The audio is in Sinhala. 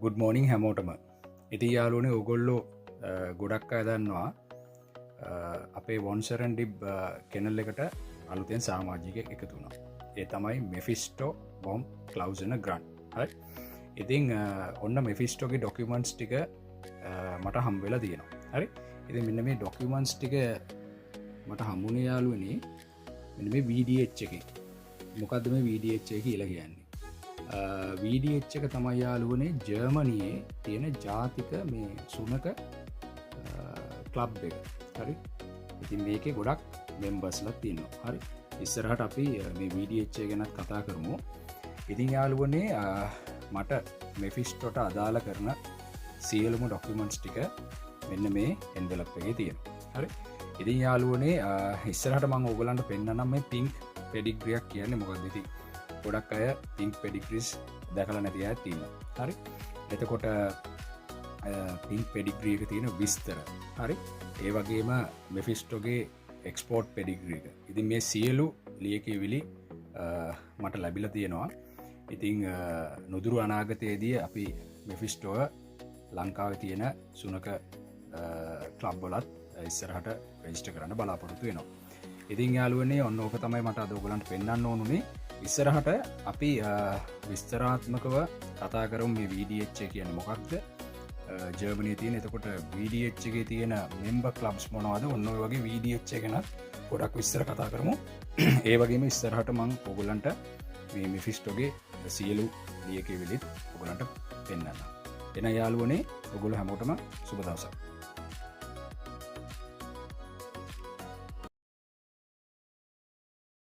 ගුඩ් මෝනිින් හැමෝටම ඉති යාලුවනේ ඔගොල්ලෝ ගොඩක් අය දන්නවා අපේ වොන්සරන් ඩිබ් කෙනල් එකට අලුතෙන් සාමාජික එකතුුණා ඒ තමයි මෙෆිස්ටෝ බොම් කලව්න ග්‍රන්් හයි ඉතිං ඔන්න මෙෆිස්ටෝගේ ඩොකිමන්ස් ටික මට හම්වෙලා තියෙනවා හරි ඉති මෙන්න මේ ඩොකිමන්ස් ටික මට හම්බුණ යාලුවනේ මෙ මේ වීඩියච් එක මොකක්ද මේ වීඩියච් එක කියලා කියන්නේ වීඩියච් එක තමයි යාලුවනේ ජර්මනයේ තියෙන ජාතික මේ සුනක ක්ලබ් එක හරි ඉතින් මේක ගොඩක් මෙම්බස්ලත් තියෙනවා හරි ඉස්සරහට අපි මේ වීඩියච් එක ගැනත් කතා කරමු ඉතින් යාලුවනේ මට මෙෆිස්ටෝට අදාළ කරන සියලුම ඩොක්යුමන්ට්ස් ටික මෙන්න මේ එන්වලප් එකේ තියෙනවා හරි ඉතින් යාලුවනේ ඉස්සරහට මම ඔයගලන්ට පෙන්නන්නම් මේ පින්ක් පෙඩිග්‍රියක් කියන්නේ මොකක්ද ඉතින් ගොඩක් අය පින්ක් පෙඩිග්‍රීස් දැකලා නැති අය තියෙනවා හරි එතකොට පින්ක් පෙඩිග්‍රී එක තියෙන විස්තර හරි ඒ වගේම මෙෆිස්ටෝගේ එක්ස්පෝර්ට් පෙඩිග්‍රී එක ඉතින් මේ සියලු ලියකියවිලි මට ලැබිලා තියෙනවා ඉතින් නුදුරු අනාගතයේදී අපි මෙෆිස්ටෝව ලංකාවේ තියෙන සුනක ක්ලබ් වලත් ඉස්සරහට රෙජිස්ටර් කරන්න බලාපොරොත්තු වෙනවා ඉතින් යාළුවනේ ඔන්න ඕක තමයි මට අද ඔයගලන්ට පෙන්වන්න ඕනුනේ ඉස්සරහට අපි විස්තරාත්මකව කතා කරමු මේ වීඩියච් එක කියන්නේ මොකක්ද ජර්මනියේ තියෙන එතකොට වීඩියච් එකේ තියෙන මෙම්බර් ක්ලබ්ස් මොනවද ඔන්න ඔය වගේ වීඩියච් එක ගැන ගොඩක් විස්තර කතා කරමු ඒ වගේම ඉස්සරහට මම ඔයගලන්ට මේ මෙෆිස්ටෝගේ සියලු ලියකියවිලිත් ඔයගලන්ට පෙන්වන්නම් එන යාළුවනේ ඔයගොල්ලෝ හැමෝටම සුබ දවසක්